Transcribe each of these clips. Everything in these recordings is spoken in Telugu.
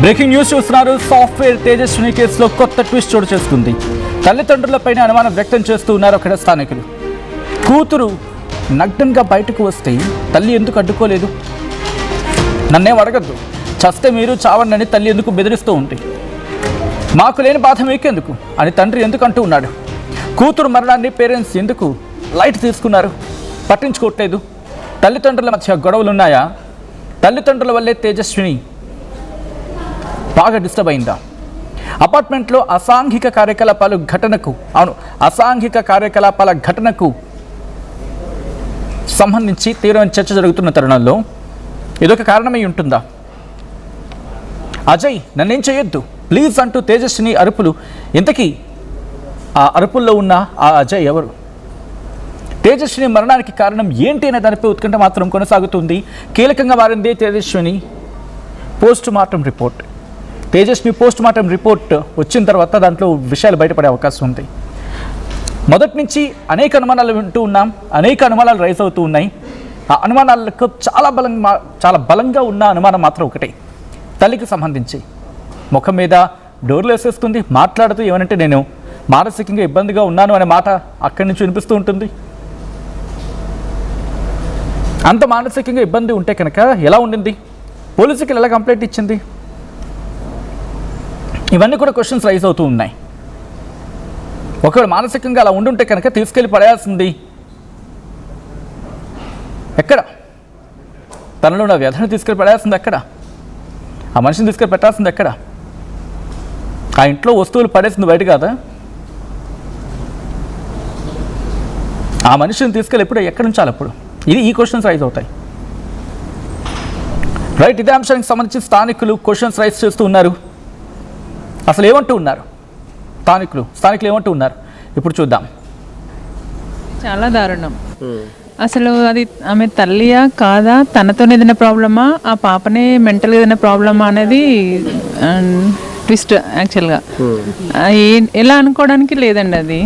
బ్రేకింగ్ న్యూస్ చూస్తున్నారు. సాఫ్ట్వేర్ తేజస్విని కేసులో కొత్త ట్విస్ట్ చోటు చేసుకుంది. తల్లిదండ్రులపైన అనుమానం వ్యక్తం చేస్తూ ఉన్నారు అక్కడ స్థానికులు. కూతురు నగ్నంగా బయటకు వస్తే తల్లి ఎందుకు అడ్డుకోలేదు? నన్నేం అడగద్దు, చస్తే మీరు చావండి తల్లి ఎందుకు బెదిరిస్తూ ఉంది? మాకు లేని బాధ మీకెందుకు అని తండ్రి ఎందుకు అంటూ ఉన్నాడు? కూతురు మరణాన్ని పేరెంట్స్ ఎందుకు లైట్ తీసుకున్నారు, పట్టించుకోవట్లేదు? తల్లిదండ్రుల మధ్య గొడవలున్నాయా? తల్లిదండ్రుల వల్లే తేజస్విని బాగా డిస్టర్బ్ అయిందా? అపార్ట్మెంట్లో అసాంఘిక కార్యకలాపాల ఘటనకు సంబంధించి తీవ్రమైన చర్చ జరుగుతున్న తరుణంలో ఇదొక కారణమై ఉంటుందా? అజయ్ నన్నేం చేయొద్దు ప్లీజ్ అంటూ తేజస్విని అరుపులు. ఇంతకీ ఆ అరుపుల్లో ఉన్న ఆ అజయ్ ఎవరు? తేజస్విని మరణానికి కారణం ఏంటి అనే దానిపై ఉత్కంఠ మాత్రం కొనసాగుతుంది. కీలకంగా మారింది Tejaswini post mortem report. Tejaswini post mortem report వచ్చిన తర్వాత దాంట్లో విషయాలు బయటపడే అవకాశం ఉంది. మొదటి నుంచి అనేక అనుమానాలు వింటూ ఉన్నాం, అనేక అనుమానాలు రైజ్ అవుతూ ఉన్నాయి. ఆ అనుమానాలకు చాలా బలంగా ఉన్న అనుమానం మాత్రం ఒకటే, తల్లికి సంబంధించి. ముఖం మీద డోర్లు వేసేస్తుంది, మాట్లాడుతూ ఏమనంటే నేను మానసికంగా ఇబ్బందిగా ఉన్నాను అనే మాట అక్కడి నుంచి వినిపిస్తూ ఉంటుంది. అంత మానసికంగా ఇబ్బంది ఉంటే కనుక ఎలా ఉండింది? పోలీసుకి ఎలా కంప్లైంట్ ఇచ్చింది? ఇవన్నీ కూడా క్వశ్చన్స్ రైజ్ అవుతూ ఉన్నాయి. ఒకవేళ మానసికంగా అలా ఉండుంటే కనుక తీసుకెళ్ళి పడేయాల్సింది ఎక్కడ? తనలో ఉన్న వ్యధను తీసుకెళ్ళి పడేయాల్సింది ఎక్కడ? ఆ మనిషిని తీసుకెళ్ళి పెట్టాల్సింది ఎక్కడ? ఆ ఇంట్లో వస్తువులు పడేసింది బయట కాదా? ఆ మనిషిని తీసుకెళ్ళి ఎప్పుడు ఎక్కడి నుంచాలి అప్పుడు? ఈ క్వశ్చన్స్ రైజ్ అవుతాయి. రైట్, ఇదే అంశానికి సంబంధించి స్థానికులు క్వశ్చన్స్ రైజ్ చేస్తూ ఉన్నారు. అసలు ఏమంటూ ఉన్నారు స్థానికులు ఏమంటూ ఉన్నారు ఇప్పుడు చూద్దాం. చాలా దారుణం. అసలు అది ఆమె తల్లియా కాదా, తనతో ఏదైనా ప్రాబ్లమా, ఆ పాపనే మెంటల్గా ఏదైనా ప్రాబ్లమా అనేది ట్విస్ట్. యాక్చువల్గా ఎలా అనుకోవడానికి లేదండి. అది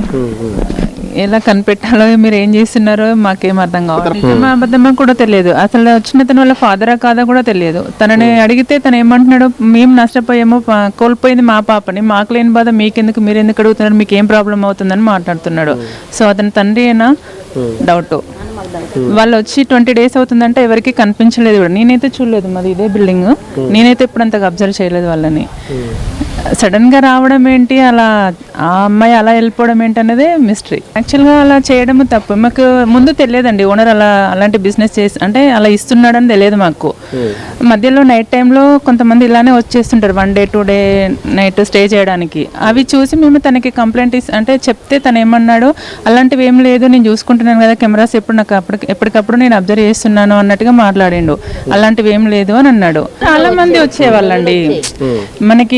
ఎలా కనిపెట్టాలో, మీరు ఏం చేస్తున్నారో మాకేం అర్థం కావాలి. నిజమా అబద్ధమా కూడా తెలియదు. అసలు వచ్చిన తన వాళ్ళ ఫాదరా కాదా కూడా తెలియదు. తనని అడిగితే తను ఏమంటున్నాడు, మేము నష్టపోయాము, కోల్పోయింది మా పాపని, మాకు లేని బాధ మీకెందుకు, మీరు ఎందుకు అడుగుతున్నారు, మీకు ఏం ప్రాబ్లం అవుతుందని మాట్లాడుతున్నాడు. సో అతని తండ్రి అయినా డౌట్. వాళ్ళు వచ్చి 20 days అవుతుందంటే ఎవరికి కనిపించలేదు కూడా. నేనైతే చూడలేదు, మాది ఇదే బిల్డింగ్, నేనైతే ఇప్పుడు అంతగా అబ్జర్వ్ చేయలేదు వాళ్ళని. సడన్ గా రావడం ఏంటి, అలా ఆ అమ్మాయి అలా వెళ్ళిపోవడం ఏంటి అనేది మిస్టరీ. యాక్చువల్గా అలా చేయడం తప్పు. మాకు ముందు తెలియదండి ఓనర్ అలాంటి బిజినెస్ చేసి అంటే అలా ఇస్తున్నాడని తెలియదు మాకు. మధ్యలో నైట్ టైంలో కొంతమంది ఇలానే వచ్చేస్తుంటారు, 1 day 2 day నైట్ స్టే చేయడానికి. అవి చూసి మేము తనకి కంప్లైంట్ అంటే చెప్తే తను ఏమన్నాడు, అలాంటివి ఏం లేదు, నేను చూసుకుంటున్నాను కదా కెమెరాస్, ఎప్పుడు నాకు ఎప్పటికప్పుడు నేను అబ్జర్వ్ చేస్తున్నాను అన్నట్టుగా మాట్లాడిండు. అలాంటివి ఏం లేదు అని అన్నాడు. చాలా మంది వచ్చేవాళ్ళండి. మనకి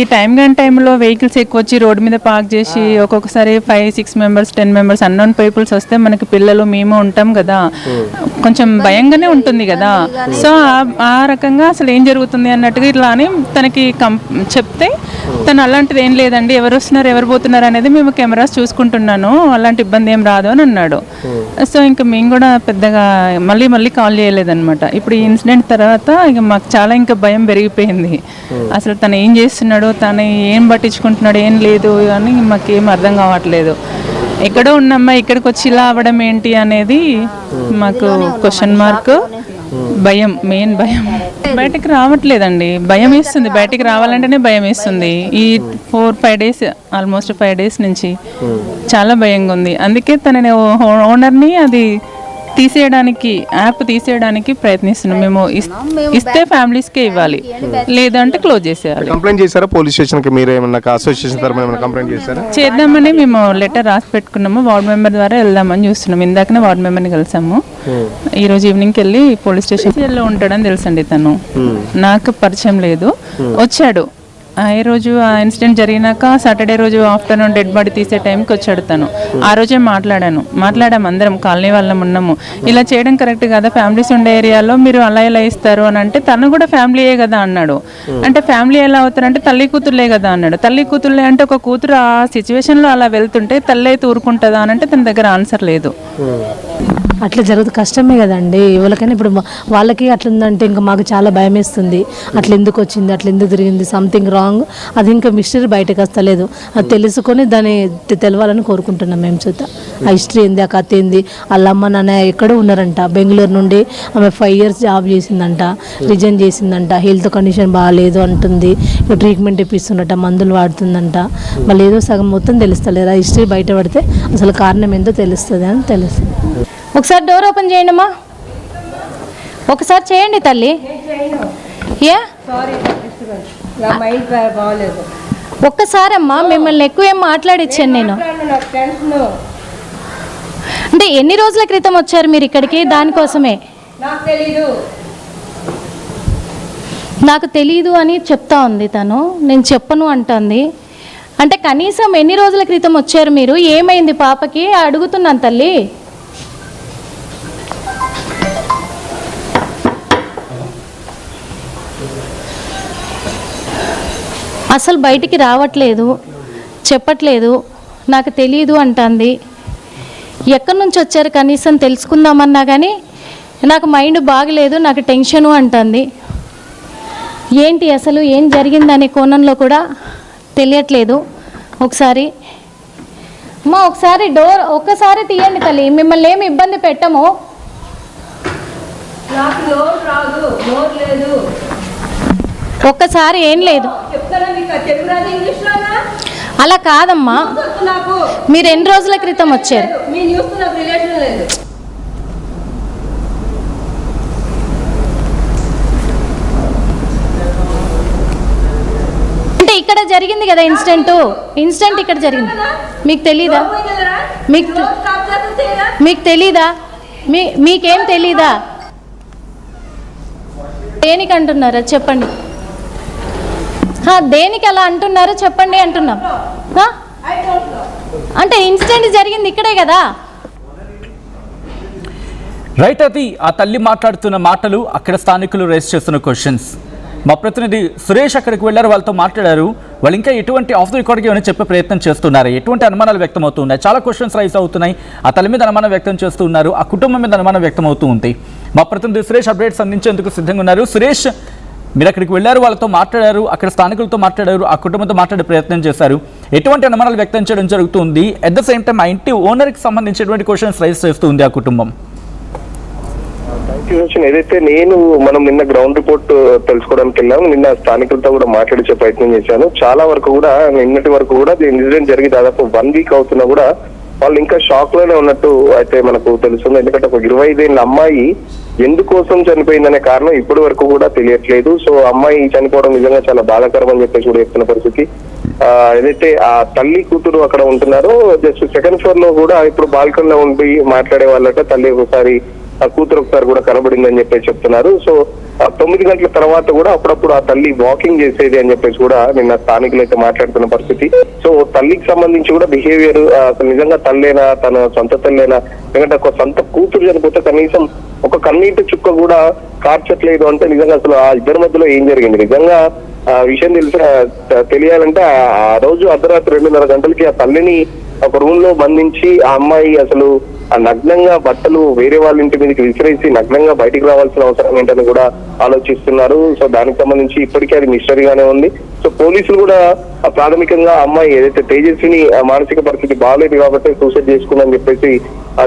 టైంలో వెహికల్స్ ఎక్కువ వచ్చి రోడ్డు మీద పార్క్ చేసి ఒక్కొక్కసారి 5-6 members 10 members అన్నోన్ పీపుల్స్ వస్తే మనకి పిల్లలు మేము ఉంటాం కదా, కొంచెం భయంగానే ఉంటుంది కదా. సో ఆ రకంగా అసలు ఏం జరుగుతుంది అన్నట్టుగా ఇట్లా అని తనకి చెప్తే తను అలాంటిది ఏం లేదండి, ఎవరు వస్తున్నారు ఎవరు పోతున్నారు అనేది మేము కెమెరాస్ చూసుకుంటున్నాను, అలాంటి ఇబ్బంది ఏం రాదు అని అన్నాడు. సో ఇంకా మేము కూడా పెద్దగా మళ్ళీ కాల్ చేయలేదన్నమాట. ఇప్పుడు ఈ ఇన్సిడెంట్ తర్వాత ఇక మాకు చాలా ఇంకా భయం పెరిగిపోయింది. అసలు తను ఏం చేస్తున్నాడు, తను ఏం పట్టించుకుంటున్నాడు, ఏం లేదు అని మాకేం అర్థం కావట్లేదు. ఎక్కడో ఉన్నమ్మా ఇక్కడికి వచ్చి ఇలా అవ్వడం ఏంటి అనేది మాకు క్వశ్చన్ మార్క్. భయం, మెయిన్ భయం. బయటకు రావట్లేదండి, భయం వేస్తుంది. బయటికి రావాలంటేనే భయం వేస్తుంది. ఈ 4-5 days ఆల్మోస్ట్ 5 days నుంచి చాలా భయంగా ఉంది. అందుకే తనని ఓనర్ని అది యాప్ తీసేయడానికి ప్రయత్నిస్తున్నాం. మేము ఇస్తే ఫ్యామిలీస్కే ఇవ్వాలి, లేదంటే క్లోజ్ చేసేయాలి. కంప్లైంట్ చేశారా పోలీస్ స్టేషన్కి? మీరు ఏమన్నా అసోసియేషన్ తరపున ఏమైనా కంప్లైంట్ చేశారా? చేద్దామని మేము లెటర్ రాసి పెట్టుకున్నాము. వార్డ్ మెంబర్ ద్వారా వెళ్దామని చూస్తున్నాం. ఇందాకనే వార్డ్ మెంబర్ని కలిసాము. ఈ రోజు ఈవినింగ్కి వెళ్ళి పోలీస్ స్టేషన్లో ఉంటాడని తెలుసండి. తను నాకు పరిచయం లేదు, వచ్చాడు. ఈ రోజు ఆ ఇన్సిడెంట్ జరిగినాక సాటర్డే రోజు ఆఫ్టర్నూన్ డెడ్ బాడీ తీసే టైంకి వచ్చాడు తను. ఆ రోజే మాట్లాడాము అందరం, కాలనీ వాళ్ళం ఉన్నాము. ఇలా చేయడం కరెక్ట్ కదా, ఫ్యామిలీస్ ఉండే ఏరియాలో మీరు అలా ఎలా ఇస్తారు అని అంటే తను కూడా ఫ్యామిలీయే కదా అన్నాడు. అంటే ఫ్యామిలీ ఎలా అవుతారంటే తల్లి కూతుర్లే కదా అన్నాడు. తల్లి కూతుర్లే అంటే ఒక కూతురు ఆ సిచ్యువేషన్లో అలా వెళ్తుంటే తల్లి అయితే ఊరుకుంటుందా అని అంటే తన దగ్గర ఆన్సర్ లేదు. అట్లా జరుగుతుంది, కష్టమే కదండి ఎవరికైనా. ఇప్పుడు వాళ్ళకి అట్లా ఉందంటే ఇంకా మాకు చాలా భయం వేస్తుంది. అట్లా ఎందుకు వచ్చింది, అట్లా ఎందుకు తిరిగింది, సంథింగ్ రాంగ్, అది ఇంకా మిస్టరీ బయటకు వస్తలేదు. అది తెలుసుకొని దాన్ని తెలవాలని కోరుకుంటున్నాం మేము. చూద్ద ఆ హిస్టరీ ఏంది, ఆ కథ ఏంది. వాళ్ళ అమ్మ నాన్న ఎక్కడో ఉన్నారంట, బెంగళూరు నుండి ఆమె 5 years జాబ్ చేసిందంట, రిజైన్ చేసిందంట, హెల్త్ కండిషన్ బాగాలేదు అంటుంది, ట్రీట్మెంట్ ఇప్పిస్తుందట, మందులు వాడుతుందంట. మళ్ళీ ఏదో సగం మొత్తం తెలుస్తలేదు. ఆ హిస్టరీ బయట పడితే అసలు కారణం ఏందో తెలుస్తుంది అని తెలుస్తుంది. ఒకసారి డోర్ ఓపెన్ చేయండి అమ్మా, ఒకసారి చేయండి తల్లి. ఏ ఒక్కసారి అమ్మా, మిమ్మల్ని ఎక్కువ ఏం మాట్లాడిచ్చాను నేను. అంటే ఎన్ని రోజుల క్రితం వచ్చారు మీరు ఇక్కడికి? దానికోసమే నాకు తెలీదు అని చెప్తా ఉంది తను, నేను చెప్పను అంటుంది. అంటే కనీసం ఎన్ని రోజుల క్రితం వచ్చారు మీరు? ఏమైంది పాపకి అడుగుతున్నాను తల్లి. అసలు బయటికి రావట్లేదు, చెప్పట్లేదు, నాకు తెలియదు అంటుంది. ఎక్కడి నుంచి వచ్చారు కనీసం తెలుసుకుందామన్నా కానీ నాకు మైండ్ బాగలేదు, నాకు టెన్షను అంటుంది. ఏంటి అసలు ఏం జరిగిందనే కోణంలో కూడా తెలియట్లేదు. ఒకసారి అమ్మా, ఒకసారి డోర్ ఒక్కసారి తీయండి తల్లి, మిమ్మల్ని ఏమి ఇబ్బంది పెట్టము. ఒక్కసారి ఏం లేదు, అలా కాదమ్మా. మీరు ఎన్ని రోజుల క్రితం వచ్చారు? అంటే ఇక్కడ జరిగింది కదా ఇన్సిడెంట్ ఇక్కడ జరిగింది. మీకు తెలీదా? మీకు తెలీదా? మీకేం తెలీదా? దేనికి అంటున్నారా చెప్పండి. దేనికి అలా అంటున్నారో చెప్పండి అంటున్నాం. అంటే ఇన్సిడెంట్ జరిగింది ఇక్కడే కదా. రైట్, అది ఆ తల్లి మాట్లాడుతున్న మాటలు, అక్కడ స్థానికులు రేస్ చేస్తున్న క్వశ్చన్స్. మా ప్రతినిధి సురేష్ అక్కడికి వెళ్ళారు, వాళ్ళతో మాట్లాడారు. వాళ్ళు ఇంకా ఎటువంటి ఆఫ్ ది రికార్డ్కి ఏమైనా చెప్పే ప్రయత్నం చేస్తున్నారు, ఎటువంటి అనుమానాలు వ్యక్తం అవుతున్నాయి, చాలా క్వశ్చన్స్ రైజ్ అవుతున్నాయి. ఆ తల్లి మీద అనుమానం వ్యక్తం చేస్తున్నారు, ఆ కుటుంబం మీద అనుమానం వ్యక్తం అవుతూ ఉంది. మా ప్రతినిధి సురేష్ అప్డేట్స్ అందించేందుకు సిద్ధంగా ఉన్నారు. సురేష్, మీరు అక్కడికి వెళ్ళారు, వాళ్ళతో మాట్లాడారు, అక్కడ స్థానికులతో మాట్లాడారు, ఆ కుటుంబంతో మాట్లాడే ప్రయత్నం చేశారు. ఎటువంటి అనుమానాలు వ్యక్తం చేయడం జరుగుతుంది? అట్ ద సేమ్ టైం ఆ ఇంటి ఓనర్కి సంబంధించినటువంటి క్వశ్చన్స్ రైజ్ చేస్తుంది ఆ కుటుంబం. ఏదైతే మనం నిన్న గ్రౌండ్ రిపోర్ట్ తెలుసుకోవడానికి వెళ్ళాము. నిన్న స్థానికులతో కూడా మాట్లాడించే ప్రయత్నం చేశాను. చాలా వరకు కూడా నిన్నటి వరకు కూడా ఇన్సిడెంట్ జరిగి దాదాపు 1 week అవుతున్నా కూడా వాళ్ళు ఇంకా షాక్ లోనే ఉన్నట్టు అయితే మనకు తెలుస్తుంది. ఎందుకంటే ఒక 25 ఏళ్ళ అమ్మాయి ఎందుకోసం చనిపోయిందనే కారణం ఇప్పటి వరకు కూడా తెలియట్లేదు. సో అమ్మాయి చనిపోవడం నిజంగా చాలా బాధాకరం అని చెప్పేసి కూడా చెప్తున్న పరిస్థితి. ఏదైతే ఆ తల్లి కూతురు అక్కడ ఉంటున్నారో జస్ట్ 2nd floor లో కూడా ఇప్పుడు బాల్కనీలో ఉండి మాట్లాడే వాళ్ళట. తల్లి ఒకసారి, ఆ కూతురు ఒకసారి కూడా కనబడిందని చెప్పేసి చెప్తున్నారు. సో 9 గంటల తర్వాత కూడా అప్పుడప్పుడు ఆ తల్లి వాకింగ్ చేసేది అని చెప్పేసి కూడా నిన్న స్థానికులు అయితే మాట్లాడుతున్న పరిస్థితి. సో తల్లికి సంబంధించి కూడా బిహేవియర్ అసలు నిజంగా తల్లేనా, తన సొంత తల్లేనా, ఎందుకంటే ఒక సొంత కూతురు చనిపోతే కనీసం ఒక కన్నీటి చుక్క కూడా కార్చట్లేదు అంటే నిజంగా అసలు ఆ ఇద్దరి మధ్యలో ఏం జరిగింది నిజంగా విషయం తెలియాలంటే ఆ రోజు అర్ధరాత్రి 2:30 గంటలకి ఆ తల్లిని ఒక రూమ్ లో బంధించి ఆ అమ్మాయి అసలు ఆ నగ్నంగా బట్టలు వేరే వాళ్ళ ఇంటి మీదకి విసిరేసి నగ్నంగా బయటికి రావాల్సిన అవసరం ఏంటని కూడా ఆలోచిస్తున్నారు. సో దానికి సంబంధించి ఇప్పటికీ అది మిస్టరీగానే ఉంది. సో పోలీసులు కూడా ప్రాథమికంగా అమ్మాయి ఏదైతే తేజస్విని మానసిక పరిస్థితి బాగాలేదు కాబట్టి సూసైడ్ చేసుకుందని చెప్పేసి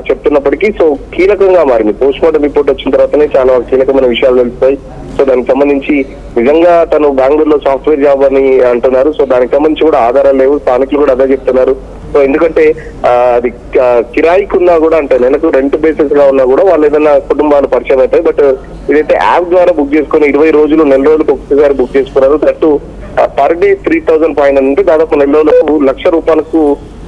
చెప్తున్నప్పటికీ సో కీలకంగా మారింది. పోస్ట్ మార్టం రిపోర్ట్ వచ్చిన తర్వాతనే చాలా కీలకమైన విషయాలు తెలుస్తాయి. సో దానికి సంబంధించి నిజంగా తను బెంగళూరులో సాఫ్ట్వేర్ జాబ్ అని అంటున్నారు. సో దానికి సంబంధించి కూడా ఆధారాలు లేవు, స్థానికులు కూడా అదే చెప్తున్నారు. సో ఎందుకంటే అది కిరాయికి ఉన్నా కూడా అంటే నెలకు రెంట్ బేసిస్ గా ఉన్నా కూడా వాళ్ళు ఏదైనా కుటుంబాలు పరిచయం అవుతాయి. బట్ ఇదైతే యాప్ ద్వారా బుక్ చేసుకుని 20 రోజులు, నెల రోజులకు ఒక్కసారి బుక్ చేసుకున్నారు. దట్టు పర్ డే 3,500 అంటే దాదాపు నెల రోజులకు ₹1,00,000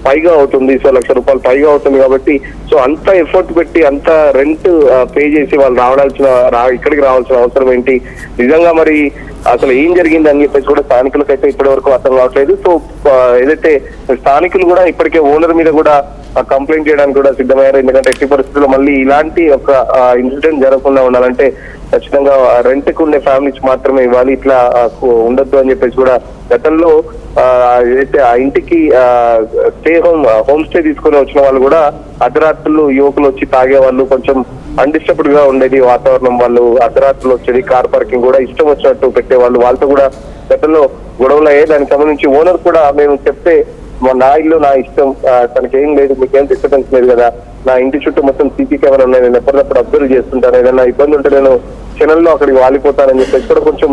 పైగా అవుతుంది. సో ₹1,00,000 పైగా అవుతుంది కాబట్టి సో అంత ఎఫర్ట్ పెట్టి అంత రెంట్ పే చేసి వాళ్ళు ఇక్కడికి రావాల్సిన అవసరం ఏంటి? నిజంగా మరి అసలు ఏం జరిగింది అని చెప్పేసి కూడా స్థానికులకైతే ఇప్పటి వరకు అర్థం కావట్లేదు. సో ఏదైతే స్థానికులు కూడా ఇప్పటికే ఓనర్ మీద కూడా కంప్లైంట్ చేయడానికి కూడా సిద్ధమయ్యారు. ఎందుకంటే ఎట్టి పరిస్థితుల్లో మళ్ళీ ఇలాంటి ఒక ఇన్సిడెంట్ జరగకుండా ఉండాలంటే ఖచ్చితంగా రెంట్ కు ఉండే ఫ్యామిలీస్ మాత్రమే ఇవ్వాలి, ఇట్లా ఉండొద్దు అని చెప్పేసి కూడా గతంలో ఏదైతే ఆ ఇంటికి హోమ్ స్టే తీసుకొని వచ్చిన వాళ్ళు కూడా అర్ధరాత్రులు యువకులు వచ్చి తాగేవాళ్ళు, కొంచెం అన్డిస్టర్బ్డ్ గా ఉండేది వాతావరణం. వాళ్ళు అర్ధరాత్రులు వచ్చేది, కార్ పార్కింగ్ కూడా ఇష్టం వచ్చినట్టు పెట్టేవాళ్ళు. వాళ్ళతో కూడా గతంలో గొడవలు అయ్యాయి. దానికి సంబంధించి ఓనర్ కూడా మేము చెప్తే నా ఇల్లు నా ఇష్టం, తనకేం లేదు, మీకేం డిస్టర్బెన్స్ లేదు కదా, నా ఇంటి చుట్టూ మొత్తం సీసీ కెమెరా ఉన్నాయి, నేను ఎప్పటికప్పుడు అబ్జర్వ్ చేస్తుంటాను, ఏదైనా ఇబ్బంది ఉంటే నేను క్షణంలో అక్కడికి వాలిపోతానని చెప్పేసి కూడా కొంచెం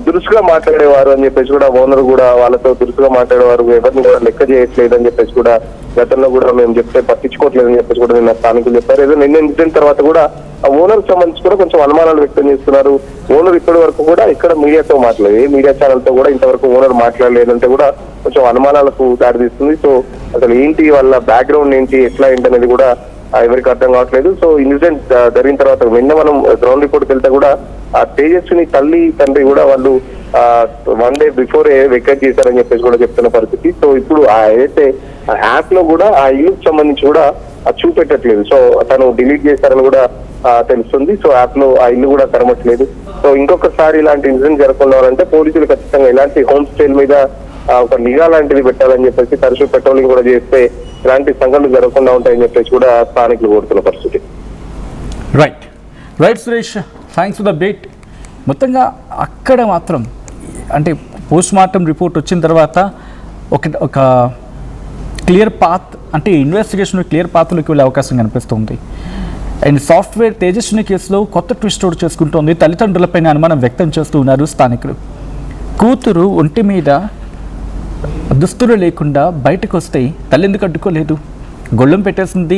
దురుసుగా మాట్లాడేవారు అని చెప్పేసి కూడా ఓనర్ కూడా వాళ్ళతో దురుసుగా మాట్లాడేవారు. ఎవరిని కూడా లెక్క చేయట్లేదు అని చెప్పేసి కూడా గతంలో కూడా మేము చెప్తే పట్టించుకోవట్లేదు అని చెప్పేసి కూడా నిన్న స్థానికులు చెప్పారు. ఏదో నిన్న ఇన్సిడెంట్ తర్వాత కూడా ఆ ఓనర్ సంబంధించి కూడా కొంచెం అనుమానాలు వ్యక్తం చేస్తున్నారు. ఓనర్ ఇప్పటి వరకు కూడా ఇక్కడ మీడియాతో మాట్లాడలేదు, ఏ మీడియా ఛానల్ తో కూడా ఇంతవరకు ఓనర్ మాట్లాడలేదంటే కూడా కొంచెం అనుమానాలకు దారితీస్తుంది. సో అసలు ఏంటి వాళ్ళ బ్యాక్గ్రౌండ్ ఏంటి, ఎట్లా ఏంటి అనేది కూడా ఎవరికి అర్థం కావట్లేదు. సో ఇన్సిడెంట్ జరిగిన తర్వాత నిన్న మనం గ్రౌండ్ రిపోర్ట్కి వెళ్తే కూడా ఆ తేజస్విని తల్లి తండ్రి కూడా వాళ్ళు 1 day బిఫోర్ వెకేట్ చేశారని చెప్పేసి కూడా చెప్తున్న పరిస్థితి. సో ఇప్పుడు ఏదైతే యాప్ లో కూడా ఆ ఇల్లుకి సంబంధించి కూడా చూపెట్టట్లేదు. సో తను డిలీట్ చేశారని కూడా తెలుస్తుంది. సో యాప్ లో ఆ ఇల్లు కూడా కనబట్టలేదు. సో ఇంకొకసారి ఇలాంటి ఇన్సిడెంట్ జరగకుండా అంటే పోలీసులు ఖచ్చితంగా ఇలాంటి హోమ్ స్టేల మీద ఒక నిఘా లాంటిది పెట్టాలని చెప్పేసి తరచూ పెట్రోలింగ్ కూడా చేస్తే ఇలాంటి సంఘటనలు జరగకుండా ఉంటాయని చెప్పేసి కూడా స్థానికులు కోరుతున్న పరిస్థితి. Right Suresh, thanks for the update. మొత్తంగా అక్కడ మాత్రం అంటే పోస్ట్ మార్టం రిపోర్ట్ వచ్చిన తర్వాత ఒక క్లియర్ పాత్, అంటే ఇన్వెస్టిగేషన్ క్లియర్ పాత్లోకి వెళ్ళే అవకాశం కనిపిస్తుంది. అండ్ సాఫ్ట్వేర్ తేజస్విని కేసులో కొత్త ట్విస్ట్ అవుట్ చేసుకుంటోంది. తల్లిదండ్రులపైన అనుమానం వ్యక్తం చేస్తూ ఉన్నారు స్థానికులు. కూతురు ఒంటి మీద దుస్తులు లేకుండా బయటకు వస్తే తల్లి ఎందుకు అడ్డుకోలేదు, గొళ్ళెం పెట్టేసింది,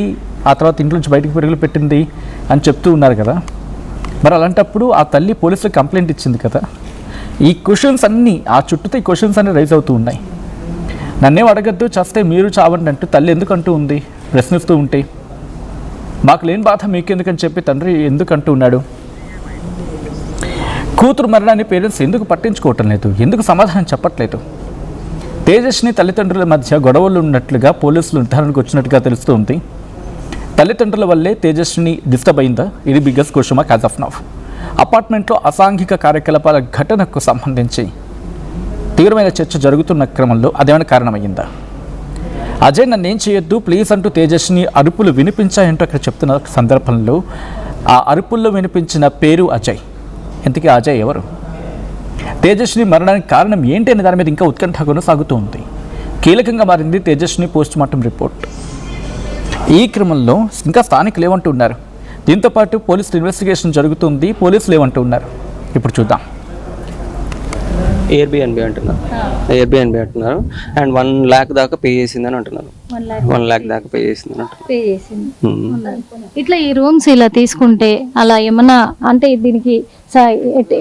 ఆ తర్వాత ఇంట్లో నుంచి బయటకు పెరుగులు పెట్టింది అని చెప్తూ ఉన్నారు కదా. మరి అలాంటప్పుడు ఆ తల్లి పోలీసులకు కంప్లైంట్ ఇచ్చింది కదా. ఈ క్వశ్చన్స్ అన్నీ, ఆ చుట్టూతో ఈ క్వశ్చన్స్ అన్నీ రైజ్ అవుతూ ఉన్నాయి. నన్నేం అడగద్దు, చస్తే మీరు చావండి అంటూ తల్లి ఎందుకు అంటూ ఉంది ప్రశ్నిస్తూ ఉంటే. మాకు లేని బాధ మీకెందుకని చెప్పి తండ్రి ఎందుకు అంటూ ఉన్నాడు. కూతురు మరణాన్ని పేరెంట్స్ ఎందుకు పట్టించుకోవటం లేదు, ఎందుకు సమాధానం చెప్పట్లేదు. తేజస్విని తల్లిదండ్రుల మధ్య గొడవలు ఉన్నట్లుగా పోలీసులు నిర్ధారణకు వచ్చినట్టుగా తెలుస్తుంది. తల్లిదండ్రుల వల్లే తేజస్విని డిస్టర్బ్ అయిందా? ఇది biggest question mark as of now. అపార్ట్మెంట్లో అసాంఘిక కార్యకలాపాల ఘటనకు సంబంధించి తీవ్రమైన చర్చ జరుగుతున్న క్రమంలో అదేమైనా కారణమయ్యిందా? అజయ్ నన్ను ఏం చేయొద్దు ప్లీజ్ అంటూ తేజస్విని అరుపులు వినిపించాయంటూ అక్కడ చెప్తున్న సందర్భంలో ఆ అరుపుల్లో వినిపించిన పేరు అజయ్. ఇంతకీ అజయ్ ఎవరు? తేజస్విని మరణానికి కారణం ఏంటి అనే దాని మీద ఇంకా ఉత్కంఠ కొనసాగుతూ ఉంది. కీలకంగా మారింది తేజస్విని పోస్ట్ మార్టం రిపోర్ట్. ఈ క్రమంలో ఇంకా స్థానికులు ఏమంటూ ఉన్నారు, దీంతోపాటు పోలీసులు ఇన్వెస్టిగేషన్ జరుగుతుంది, పోలీసులు ఏమంటూ ఉన్నారు ఇప్పుడు చూద్దాం. ఎయిర్బిఎన్బి అంటున్నారు అండ్ 1 lakh దాకా పే చేసిందని అంటున్నారు. 1 lakh దాకా పే చేసిందని అంటున్నారు. ఇట్లా ఈ రూమ్స్ ఇలా తీసుకుంటే అలా ఏమన్నా అంటే దీనికి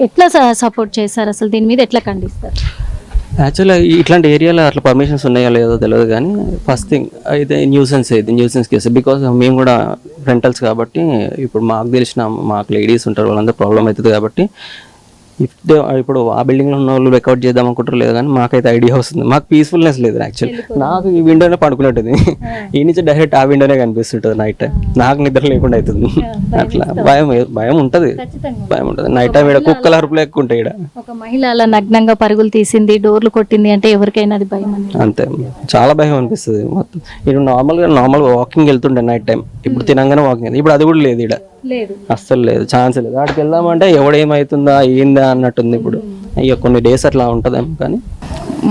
ఎట్లా సపోర్ట్ చేస్తారు, అసలు దీని మీద ఎట్లా ఖండిస్తారు? యాక్చువల్గా ఇట్లాంటి ఏరియాలో అట్లా పర్మిషన్స్ ఉన్నాయో లేదో తెలియదు కానీ ఫస్ట్ థింగ్ అయితే న్యూసెన్స్ కేసు. బికాస్ మేము కూడా రెంటల్స్ కాబట్టి ఇప్పుడు మాకు మాకు లేడీస్ ఉంటారు, వాళ్ళందరూ ప్రాబ్లం అవుతుంది కాబట్టి ఇప్పుడు ఆ బిల్డింగ్లో ఉన్న వాళ్ళు రికార్డ్ చేద్దాం అనుకుంటారు లేదు కానీ మాకైతే ఐడియా వస్తుంది. మాకు పీస్ఫుల్నెస్ లేదు యాక్చువల్లీ. నాకు ఈ విండోనే పడుకున్నట్టుంది, ఈ నుంచి డైరెక్ట్ ఆ విండోనే కనిపిస్తుంటుంది నైట్ టైం. నాకు నిద్ర లేకుండా అవుతుంది. అట్లా భయం ఉంటుంది నైట్ టైం. ఇక్కడ కుక్కల అరుపులు ఎక్కువ ఉంటాయి. ఇక్కడ ఒక మహిళ అలా నగ్నంగా పరుగులు తీసింది, డోర్లు కొట్టింది అంటే ఎవరికైనా అది భయం అంతే, చాలా భయం అనిపిస్తుంది. మొత్తం ఇప్పుడు నార్మల్ వాకింగ్ వెళ్తుండే నైట్ టైం, ఇప్పుడు తినంగానే వాకింగ్, ఇప్పుడు అది కూడా లేదు. ఇక్కడ అస్సలు లేదు, ఛాన్స్ లేదు. అక్కడికి వెళ్దామంటే ఎవడేమవుతుందా ఏందా అన్నట్టుంది. ఇప్పుడు అయ్యో కొన్ని డేస్ అట్లా ఉంటుందేమో. కానీ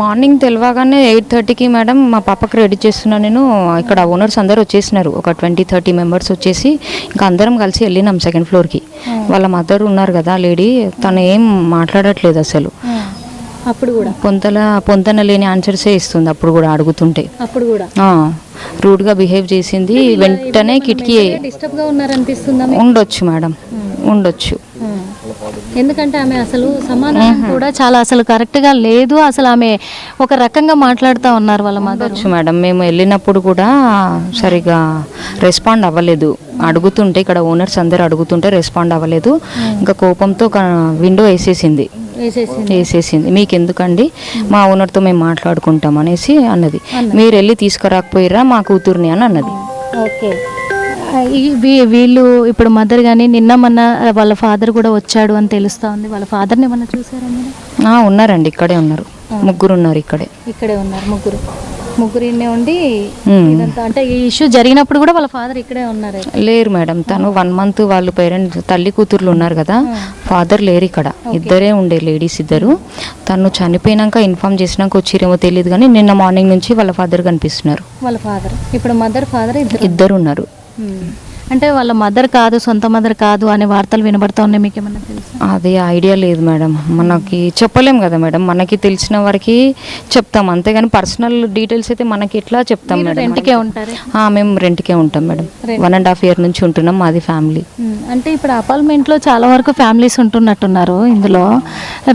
మార్నింగ్ తెలియగానే 8:30కి మేడం మా పాపకి రెడీ చేస్తున్నా నేను. ఇక్కడ ఓనర్స్ అందరూ వచ్చేసినారు, ఒక 20-30 మెంబర్స్ వచ్చేసి ఇంకా అందరం కలిసి వెళ్ళినాం 2nd floorకి. వాళ్ళ మదర్ ఉన్నారు కదా లేడీ, తను ఏం మాట్లాడట్లేదు అసలు. అప్పుడు కూడా పొంతన లేని ఆన్సర్సే ఇస్తుంది. అప్పుడు కూడా అడుగుతుంటే అప్పుడు కూడా రూడ్గా బిహేవ్ చేసింది. వెంటనే కిటికీ డిస్టర్బ్ గా ఉన్నారనిపిస్తుందా? ఉండొచ్చు మేడం, ఉండొచ్చు. ఎందుకంటే ఆమె అసలు సమాధానం కూడా చాలా అసలు కరెక్ట్ గా లేదు. అసలు ఆమె ఒక రకంగా మాట్లాడుతూ ఉన్నారు వాళ్ళ మదర్. మేడం మేము వెళ్ళినప్పుడు కూడా సరిగా రెస్పాండ్ అవ్వలేదు. అడుగుతుంటే ఇక్కడ ఓనర్స్ అందరు అడుగుతుంటే రెస్పాండ్ అవ్వలేదు. ఇంకా కోపంతో విండో వేసేసింది. వేసేసింది. మీకు ఎందుకండి, మా ఓనర్తో మేము మాట్లాడుకుంటాం అనేసి అన్నది. మీరు వెళ్ళి తీసుకురాకపోయిరా మా కూతుర్ని అని అన్నది. ఓకే. వీళ్ళు ఇప్పుడు మదర్ కానీ నిన్న మొన్న వాళ్ళ ఫాదర్ కూడా వచ్చాడు అని తెలుస్తా ఉంది. వాళ్ళ ఫాదర్ని ఏమన్నా చూసారా మీరు? ఉన్నారండి, ఇక్కడే ఉన్నారు, ముగ్గురు ఉన్నారు ఇక్కడే ఉన్నారు. ముగ్గురు ఇన్నే ఉండి ఇదంతా అంటే ఈ ఇష్యూ జరిగినప్పుడు కూడా వాళ్ళ ఫాదర్ ఇక్కడే ఉన్నారు? లేరు మేడం, తను 1 month వాళ్ళు పేరెంట్స్ తల్లి కూతుర్లు ఉన్నారు కదా, ఫాదర్ లేరు ఇక్కడ. ఇద్దరే ఉండే లేడీస్ ఇద్దరు. తను చనిపోయినాక ఇన్ఫార్మ్ చేసినాక వచ్చిరేమో తెలియదు కానీ నిన్న మార్నింగ్ నుంచి వాళ్ళ ఫాదర్ కనిపిస్తున్నారు. వాళ్ళ ఫాదర్ ఇప్పుడు మదర్ ఫాదర్ ఇద్దరు ఉన్నారు. అంటే వాళ్ళ మదర్ కాదు, సొంత మదర్ కాదు అనే వార్తలు వినబడతా ఉన్నాయి. మీకు ఏమన్నా తెలుసు? అది ఐడియా లేదు మేడం, మనకి చెప్పలేం కదా మేడం. మనకి తెలిసిన వరకు చెప్తాం అంతేగాని పర్సనల్ డీటెయిల్స్ అయితే మనకి ఎట్లా చెప్తాం మేడం. రెంట్కే ఉంటారు? మేము రెంట్కే ఉంటాం మేడం. 1.5 year నుంచి ఉంటున్నాం, మాది ఫ్యామిలీ. అంటే ఇప్పుడు అపార్ట్మెంట్లో చాలా వరకు ఫ్యామిలీస్ ఉంటున్నట్టున్నారు, ఇందులో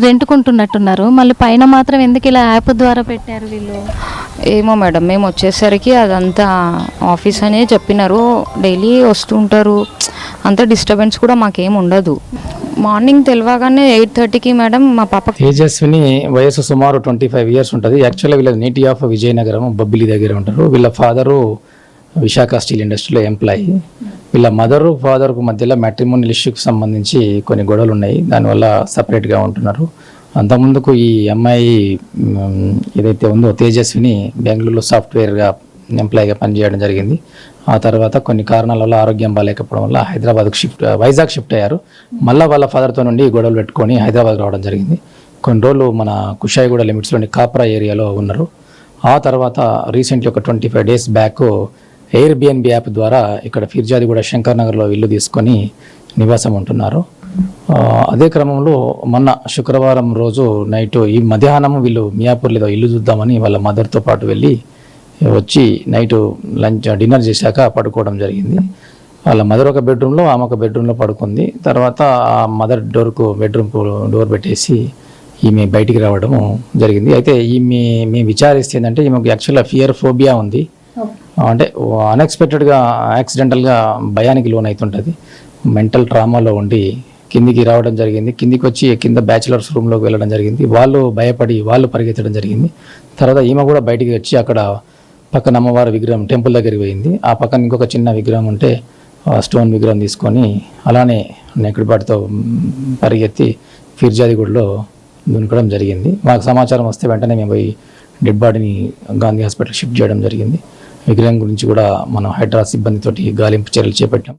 రెంట్కుంటున్నట్టున్నారు. మళ్ళీ పైన మాత్రం ఎందుకు ఇలా యాప్ ద్వారా పెట్టారు వీళ్ళు? ఏమో మేడం, మేము వచ్చేసరికి అదంతా ఆఫీస్ అనే చెప్పినారు. డైలీ వస్తుంటారు, అంత డిస్టర్బెన్స్ కూడా మాకేం ఉండదు. మార్నింగ్ తెలియగానే 8:30కి మేడం మా పాప తేజస్విని వయసు సుమారు 25 years ఉంటుంది. యాక్చువల్గా వీళ్ళ నేటివ్ ఆఫ్ విజయనగరం, బొబ్బిలి దగ్గర ఉంటారు. వీళ్ళ ఫాదరు విశాఖ స్టీల్ ఇండస్ట్రీలో ఎంప్లాయీ. వీళ్ళ మదరు ఫాదర్కు మధ్యలో మ్యాట్రిమోనియల్ ఇష్యూకి సంబంధించి కొన్ని గొడవలు ఉన్నాయి, దానివల్ల సపరేట్గా ఉంటున్నారు. అంతకుముందుకు ఈ అమ్మాయి ఏదైతే ఉందో తేజస్విని బెంగళూరులో సాఫ్ట్వేర్గా ఎంప్లాయీగా పనిచేయడం జరిగింది. ఆ తర్వాత కొన్ని కారణాల వల్ల ఆరోగ్యం బాగాలేకపోవడం వల్ల వైజాగ్ షిఫ్ట్ అయ్యారు. మళ్ళీ వాళ్ళ ఫాదర్తో నుండి గొడవలు పెట్టుకొని హైదరాబాద్ రావడం జరిగింది. కొన్ని రోజులు మన కుషాయిగూడ లిమిట్స్లోని కాప్రా ఏరియాలో ఉన్నారు. ఆ తర్వాత రీసెంట్లీ ఒక 25 days బ్యాక్ ఎయిర్బిఎన్బి యాప్ ద్వారా ఇక్కడ ఫిర్జాదిగూడ శంకర్ నగర్లో ఇల్లు తీసుకొని నివాసం ఉంటున్నారు. అదే క్రమంలో మొన్న శుక్రవారం రోజు నైట్ ఈ మధ్యాహ్నం వీళ్ళు మియాపూర్లో ఇల్లు చూద్దామని వాళ్ళ మదర్తో పాటు వెళ్ళి వచ్చి నైట్ డిన్నర్ చేశాక పడుకోవడం జరిగింది. వాళ్ళ మదర్ ఒక బెడ్రూమ్లో, ఆమె ఒక బెడ్రూమ్లో పడుకుంది. తర్వాత ఆ మదర్ బెడ్రూమ్ డోర్ పెట్టేసి ఈమె బయటికి రావడం జరిగింది. అయితే మేము విచారిస్తే ఏంటంటే ఈమెకు యాక్చువల్గా ఫోబియా ఉంది. అంటే అన్ఎక్స్పెక్టెడ్గా యాక్సిడెంటల్గా భయానికి లోన్ అవుతుంటుంది. మెంటల్ ట్రామాలో ఉండి కిందికి రావడం జరిగింది. కిందికి వచ్చి కింద బ్యాచిలర్స్ రూమ్లోకి వెళ్ళడం జరిగింది. వాళ్ళు భయపడి పరిగెత్తడం జరిగింది. తర్వాత ఈమె కూడా బయటికి వచ్చి అక్కడ పక్కన అమ్మవారి విగ్రహం టెంపుల్ దగ్గరికి పోయింది. ఆ పక్కన ఇంకొక చిన్న విగ్రహం ఉంటే స్టోన్ విగ్రహం తీసుకొని అలానే నెక్కడిపాటితో పరిగెత్తి ఫిర్జాదిగూడలో దునకడం జరిగింది. మాకు సమాచారం వస్తే వెంటనే మేము పోయి డెడ్ బాడీని గాంధీ హాస్పిటల్ షిఫ్ట్ చేయడం జరిగింది. విగ్రహం గురించి కూడా మనం హైడ్రా సిబ్బందితోటి గాలింపు చర్యలు చేపట్టాం.